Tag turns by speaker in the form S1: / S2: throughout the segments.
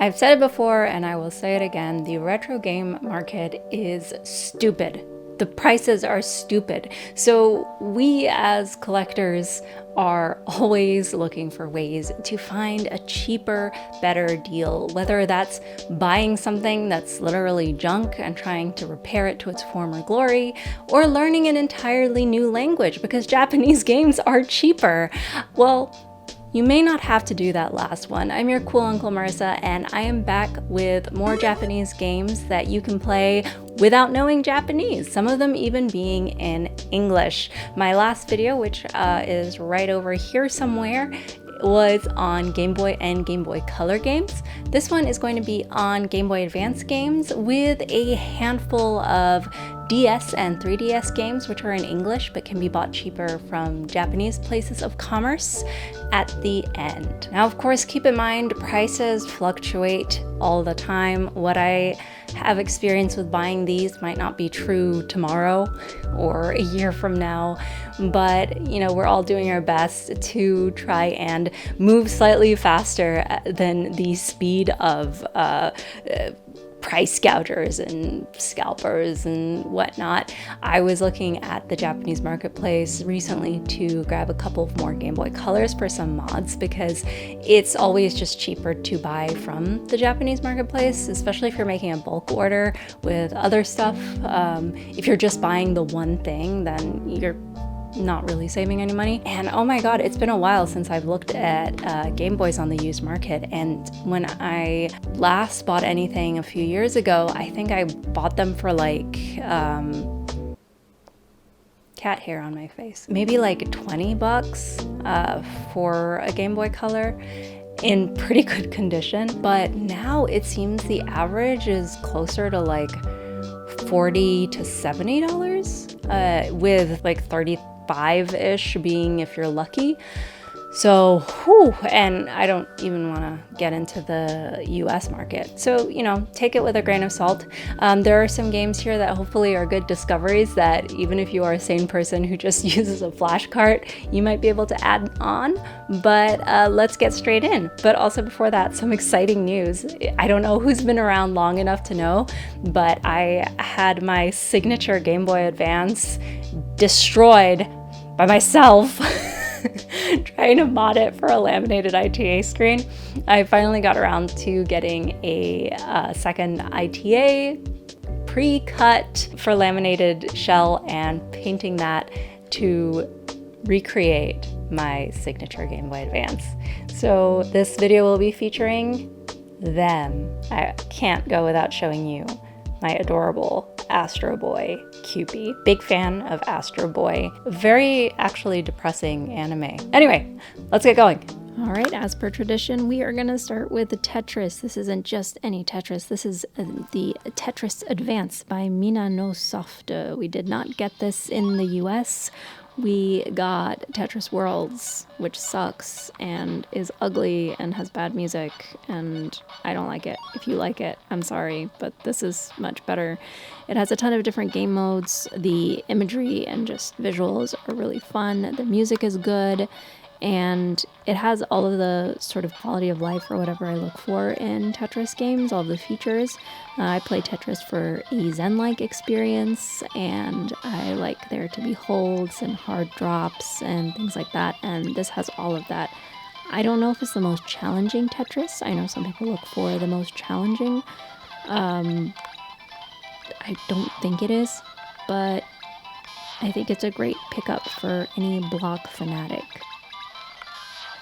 S1: I've said it before and I will say it again, the retro game market is stupid. The prices are stupid. So we as collectors are always looking for ways to find a cheaper, better deal, whether that's buying something that's literally junk and trying to repair it to its former glory, or learning an entirely new language because Japanese games are cheaper. Well, you may not have to do that last one. I'm your cool Uncle Marissa, and I am back with more Japanese games that you can play without knowing Japanese, some of them even being in English. My last video, which is right over here somewhere, was on Game Boy and Game Boy Color games. This one is going to be on Game Boy Advance games with a handful of DS and 3DS games, which are in English but can be bought cheaper from Japanese places of commerce at the end. Now, of course, keep in mind prices fluctuate all the time. What I have experience with buying these might not be true tomorrow or a year from now, but you know, we're all doing our best to try and move slightly faster than the speed of price gougers and scalpers and whatnot. I was looking at the Japanese marketplace recently to grab a couple of more Game Boy Colors for some mods because it's always just cheaper to buy from the Japanese marketplace, especially if you're making a bulk order with other stuff. If you're just buying the one thing, then you're not really saving any money. And oh my god, it's been a while since I've looked at Game Boys on the used market, and when I last bought anything a few years ago, I think I bought them for like cat hair on my face, maybe like 20 bucks for a Game Boy Color in pretty good condition. But now it seems the average is closer to like $40 to $70 with like 35-ish being if you're lucky. So, whew, and I don't even want to get into the US market. So, you know, take it with a grain of salt. There are some games here that hopefully are good discoveries that even if you are a sane person who just uses a flash cart, you might be able to add on. But let's get straight in. But also before that, some exciting news. I don't know who's been around long enough to know, but I had my signature Game Boy Advance destroyed by myself trying to mod it for a laminated ITA screen. I finally got around to getting a second ITA pre-cut for laminated shell and painting that to recreate my signature Game Boy Advance. So this video will be featuring them. I can't go without showing you my adorable Astro Boy Cupid. Big fan of Astro Boy. Very actually depressing anime. Anyway, let's get going. All right, as per tradition, we are gonna start with the Tetris. This isn't just any Tetris. This is the Tetris Advance by Minna no Soft. We did not get this in the US. We got Tetris Worlds, which sucks and is ugly and has bad music, and I don't like it. If you like it, I'm sorry, but this is much better. It has a ton of different game modes. The imagery and just visuals are really fun. The music is good, and it has all of the sort of quality of life or whatever I look for in Tetris games, all of the features. I play Tetris for a Zen-like experience, and I like there to be holds and hard drops and things like that, and this has all of that. I don't know if it's the most challenging Tetris. I know some people look for the most challenging. I don't think it is, but I think it's a great pickup for any block fanatic.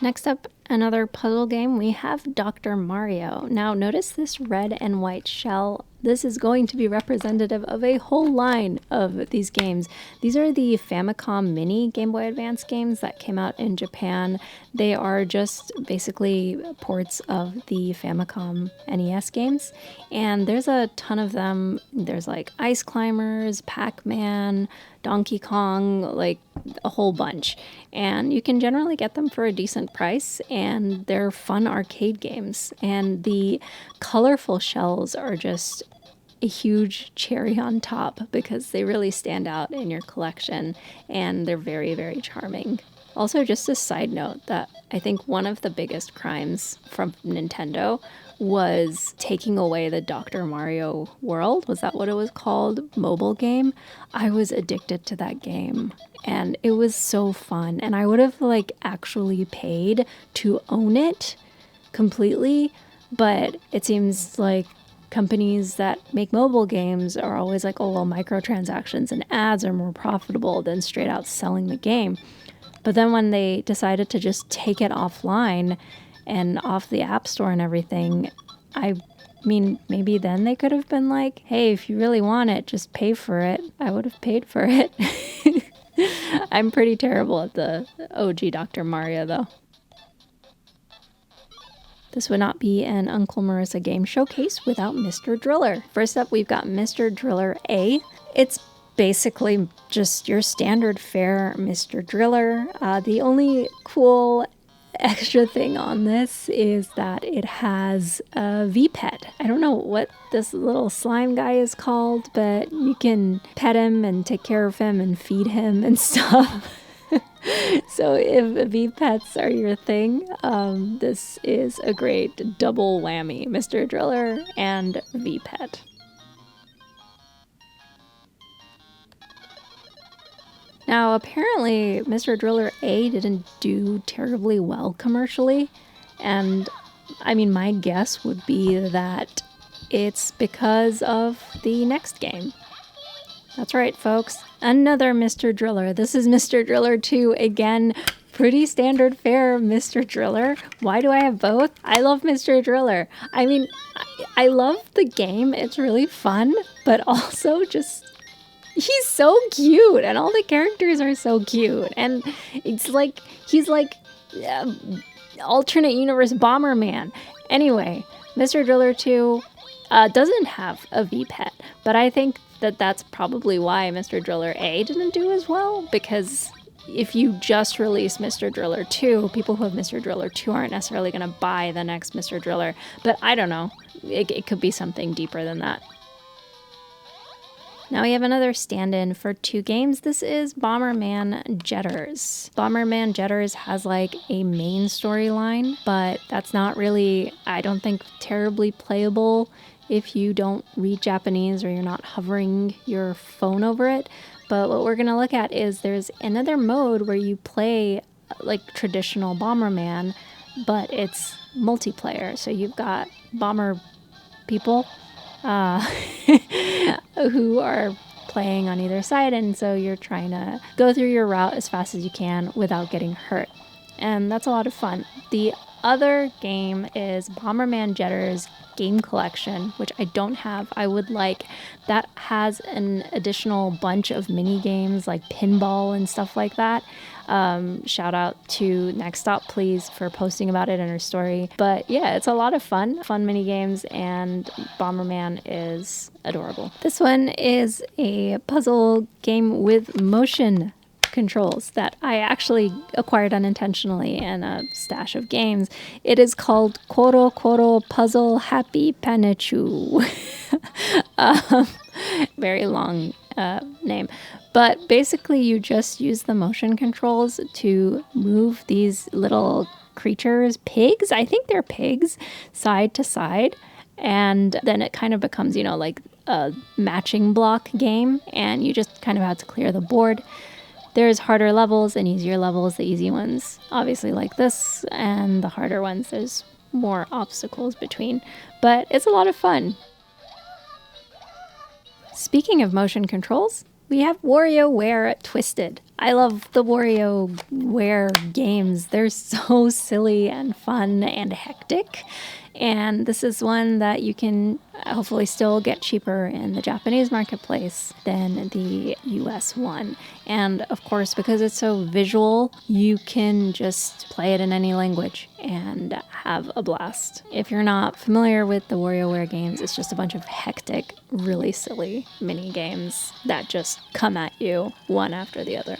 S1: Next up, another puzzle game, we have Dr. Mario. Now notice this red and white shell. This is going to be representative of a whole line of these games. These are the Famicom Mini Game Boy Advance games that came out in Japan. They are just basically ports of the Famicom NES games, and there's a ton of them. There's like Ice Climbers, Pac-Man, Donkey Kong, like a whole bunch. And you can generally get them for a decent price, and they're fun arcade games. And the colorful shells are just a huge cherry on top because they really stand out in your collection, and they're very, very charming. Also, just a side note that I think one of the biggest crimes from Nintendo was taking away the Dr. Mario World. Was that what it was called? Mobile game. I was addicted to that game and it was so fun. And I would have like actually paid to own it completely. But it seems like companies that make mobile games are always like, oh, well, microtransactions and ads are more profitable than straight out selling the game. But then when they decided to just take it offline and off the App Store and everything, I mean, maybe then they could have been like, hey, if you really want it, just pay for it. I would have paid for it. I'm pretty terrible at the OG Dr. Mario, though. This would not be an Uncle Marissa game showcase without Mr. Driller. First up, we've got Mr. Driller A. It's basically just your standard fare Mr. Driller. The only cool extra thing on this is that it has a V-Pet. I don't know what this little slime guy is called, but you can pet him and take care of him and feed him and stuff. So if V-Pets are your thing, this is a great double whammy. Mr. Driller and V-Pet. Now, apparently, Mr. Driller A didn't do terribly well commercially, and I mean, my guess would be that it's because of the next game. That's right, folks. Another Mr. Driller. This is Mr. Driller 2 again. Pretty standard fare, Mr. Driller. Why do I have both? I love Mr. Driller. I mean, I love the game. It's really fun, but also just... he's so cute, and all the characters are so cute, and it's like he's like alternate universe Bomberman. Anyway, Mr. Driller 2 doesn't have a V-Pet, but I think that that's probably why Mr. Driller A didn't do as well, because if you just release Mr. Driller 2, people who have Mr. Driller 2 aren't necessarily going to buy the next Mr. Driller, but I don't know. It could be something deeper than that. Now we have another stand-in for two games. This is Bomberman Jetters. Bomberman Jetters has like a main storyline, but that's not really, I don't think, terribly playable if you don't read Japanese or you're not hovering your phone over it. But what we're going to look at is there's another mode where you play like traditional Bomberman, but it's multiplayer. So you've got bomber people who are playing on either side, and so you're trying to go through your route as fast as you can without getting hurt, and that's a lot of fun. The other game is Bomberman Jetters Game Collection, which I don't have. I would like. That has an additional bunch of mini games like Pinball and stuff like that. Shout out to Next Stop Please for posting about it in her story. But yeah, it's a lot of fun mini games, and Bomberman is adorable. This one is a puzzle game with motion controls that I actually acquired unintentionally in a stash of games. It is called Koro Puzzle Happy Panechu. Very long name. But basically you just use the motion controls to move these little creatures, pigs, I think they're pigs, side to side. And then it kind of becomes, like a matching block game, and you just kind of have to clear the board. There's harder levels and easier levels. The easy ones, obviously like this, and the harder ones, there's more obstacles between. But it's a lot of fun. Speaking of motion controls, we have WarioWare Twisted. I love the WarioWare games. They're so silly and fun and hectic. And this is one that you can hopefully still get cheaper in the Japanese marketplace than the US one. And of course, because it's so visual, you can just play it in any language and have a blast. If you're not familiar with the WarioWare games, it's just a bunch of hectic, really silly mini games that just come at you one after the other.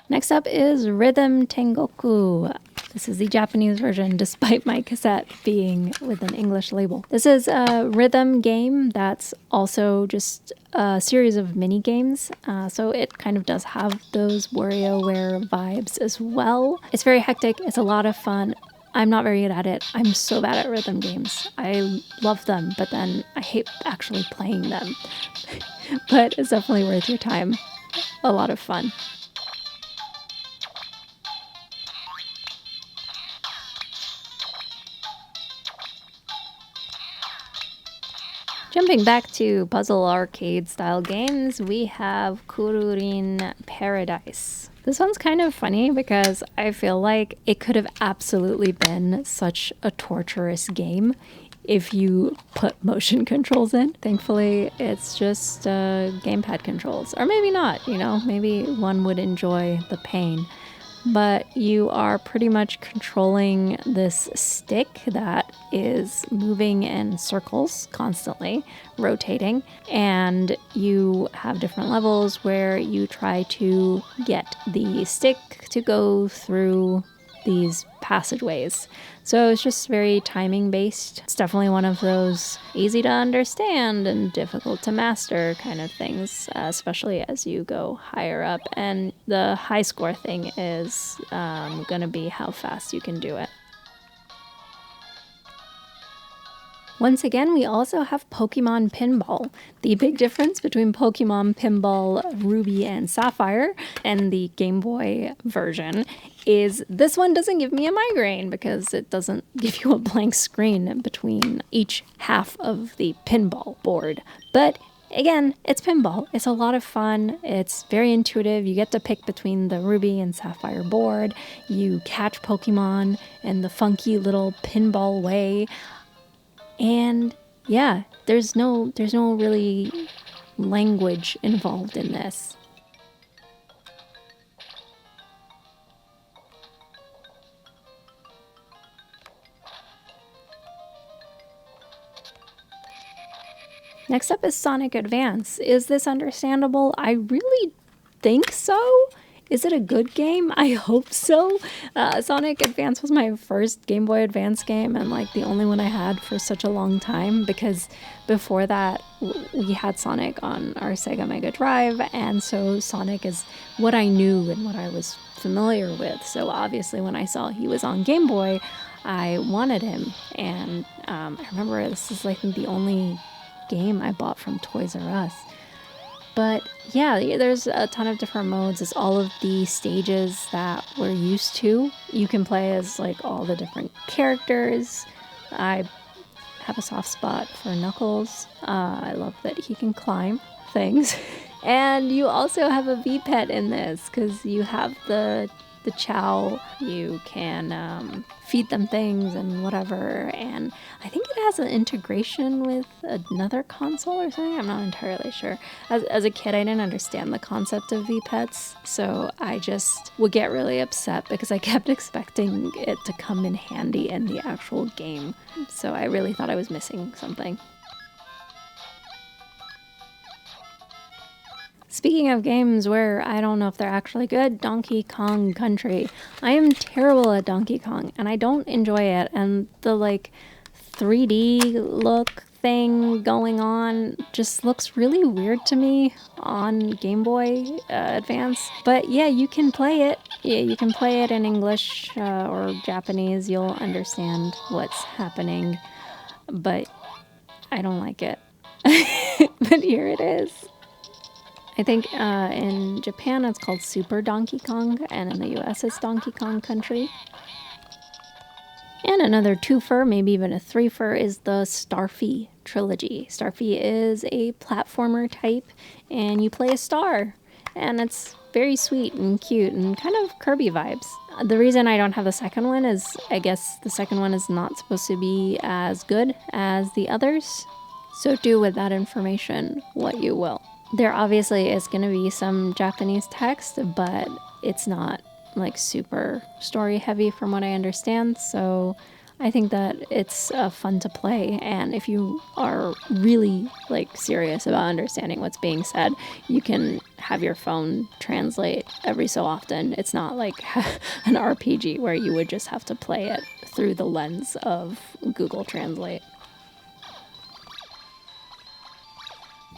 S1: Next up is Rhythm Tengoku. This is the Japanese version, despite my cassette being with an English label. This is a rhythm game that's also just a series of mini games, so it kind of does have those WarioWare vibes as well. It's very hectic. It's a lot of fun. I'm not very good at it. I'm so bad at rhythm games. I love them, but then I hate actually playing them. But it's definitely worth your time. A lot of fun. Jumping back to puzzle arcade style games, we have Kururin Paradise. This one's kind of funny because I feel like it could have absolutely been such a torturous game if you put motion controls in. Thankfully, it's just gamepad controls. Or maybe not, you know, maybe one would enjoy the pain. But you are pretty much controlling this stick that is moving in circles constantly, rotating, and you have different levels where you try to get the stick to go through these passageways. So it's just very timing based. It's definitely one of those easy to understand and difficult to master kind of things, especially as you go higher up. And the high score thing is going to be how fast you can do it. Once again, we also have Pokemon Pinball. The big difference between Pokemon Pinball Ruby and Sapphire and the Game Boy version is this one doesn't give me a migraine because it doesn't give you a blank screen between each half of the pinball board. But again, it's pinball. It's a lot of fun. It's very intuitive. You get to pick between the Ruby and Sapphire board. You catch Pokemon in the funky little pinball way. And yeah, there's no really language involved in this. Next up is Sonic Advance. Is this understandable? I really think so. Is it a good game? I hope so. Sonic Advance was my first Game Boy Advance game and like the only one I had for such a long time because before that we had Sonic on our Sega Mega Drive, and so Sonic is what I knew and what I was familiar with. So obviously when I saw he was on Game Boy, I wanted him, and I remember this is like the only game I bought from Toys R Us. But yeah, there's a ton of different modes. It's all of the stages that we're used to. You can play as like all the different characters. I have a soft spot for Knuckles. I love that he can climb things. And you also have a V-Pet in this because you have the Chow. You can feed them things and whatever, and I think it has an integration with another console or something. I'm not entirely sure. As a kid, I didn't understand the concept of V-Pets, so I just would get really upset because I kept expecting it to come in handy in the actual game, so I really thought I was missing something. Speaking of games where I don't know if they're actually good, Donkey Kong Country. I am terrible at Donkey Kong and I don't enjoy it, and the like 3D look thing going on just looks really weird to me on Game Boy Advance. But yeah, you can play it. Yeah, you can play it in English or Japanese. You'll understand what's happening, but I don't like it. But here it is. I think in Japan it's called Super Donkey Kong, and in the US it's Donkey Kong Country. And another twofer, maybe even a threefer, is the Starfy trilogy. Starfy is a platformer type, and you play a star, and it's very sweet and cute and kind of Kirby vibes. The reason I don't have the second one is I guess the second one is not supposed to be as good as the others, so do with that information what you will. There obviously is going to be some Japanese text, but it's not like super story heavy from what I understand. So I think that it's fun to play. And if you are really like serious about understanding what's being said, you can have your phone translate every so often. It's not like an RPG where you would just have to play it through the lens of Google Translate.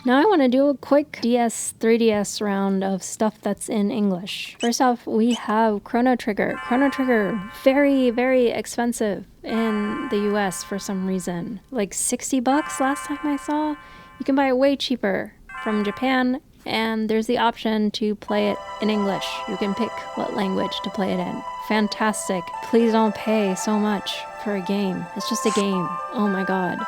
S2: Now I want to do a quick 3DS round of stuff that's in English. First off, we have Chrono Trigger. Chrono Trigger, very, very expensive in the US for some reason. Like 60 bucks last time I saw. You can buy it way cheaper from Japan, and there's the option to play it in English. You can pick what language to play it in. Fantastic. Please don't pay so much for a game. It's just a game. Oh my god.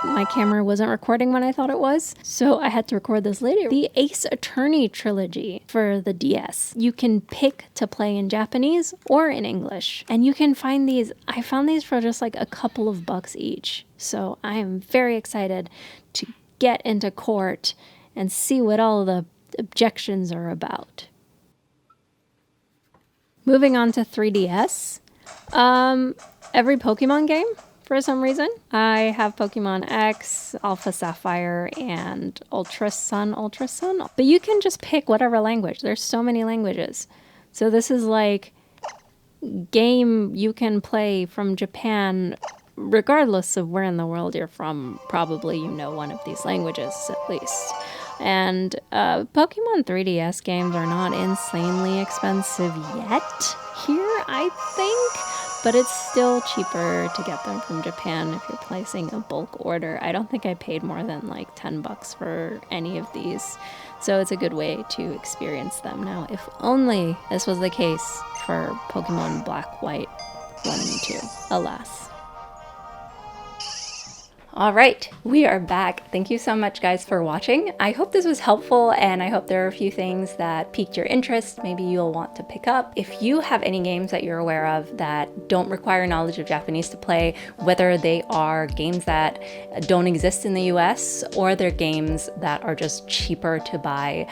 S2: My camera wasn't recording when I thought it was, so I had to record this later. The Ace Attorney trilogy for the DS. You can pick to play in Japanese or in English. And you can find these, I found these for just like a couple of bucks each. So I am very excited to get into court and see what all the objections are about. Moving on to 3DS. Every Pokemon game, for some reason. I have Pokemon X, Alpha Sapphire, and Ultra Sun. But you can just pick whatever language. There's so many languages. So this is like game you can play from Japan, regardless of where in the world you're from. Probably you know one of these languages at least. And Pokemon 3DS games are not insanely expensive yet here, I think, but it's still cheaper to get them from Japan if you're placing a bulk order. I don't think I paid more than like 10 bucks for any of these, so it's a good way to experience them. Now, if only this was the case for Pokemon Black, White 1 and 2, alas.
S1: All right, we are back. Thank you so much, guys, for watching. I hope this was helpful, and I hope there are a few things that piqued your interest. Maybe you'll want to pick up. If you have any games that you're aware of that don't require knowledge of Japanese to play, whether they are games that don't exist in the US or they're games that are just cheaper to buy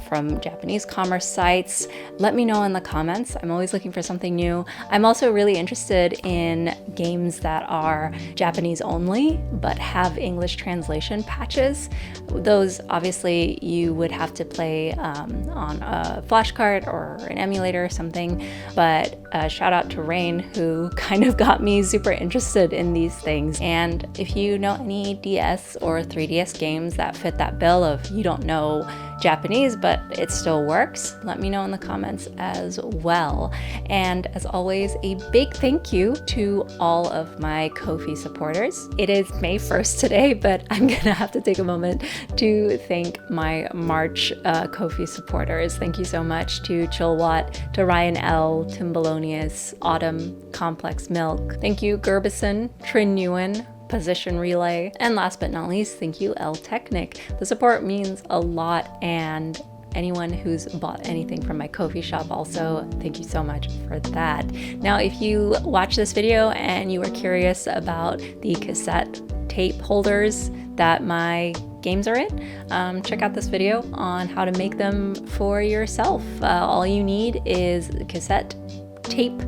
S1: from Japanese commerce sites, let me know in the comments. I'm always looking for something new. I'm also really interested in games that are Japanese only, but have English translation patches. Those obviously you would have to play on a flashcard or an emulator or something, but shout out to Rain, who kind of got me super interested in these things. And if you know any DS or 3DS games that fit that bill of you don't know Japanese but it still works, let me know in the comments as well. And as always, a big thank you to all of my Ko-fi supporters. It is May 1st today, but I'm gonna have to take a moment to thank my March Ko-fi supporters. Thank you so much to Chillwatt, to Ryan L, Timbalonius, Autumn, Complex Milk. Thank you Gerbison, Trin Ewan, Position Relay, and last but not least, thank you L Technic. The support means a lot, and anyone who's bought anything from my Ko-fi shop also, thank you so much for that. Now, if you watch this video and you are curious about the cassette tape holders that my games are in, check out this video on how to make them for yourself. All you need is cassette tape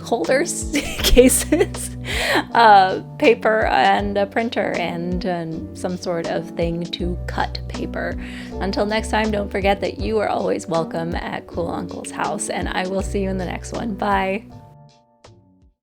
S1: holders, cases, paper, and a printer, and some sort of thing to cut paper. Until next time, don't forget that you are always welcome at Cool Uncle's house, and I will see you in the next one. Bye!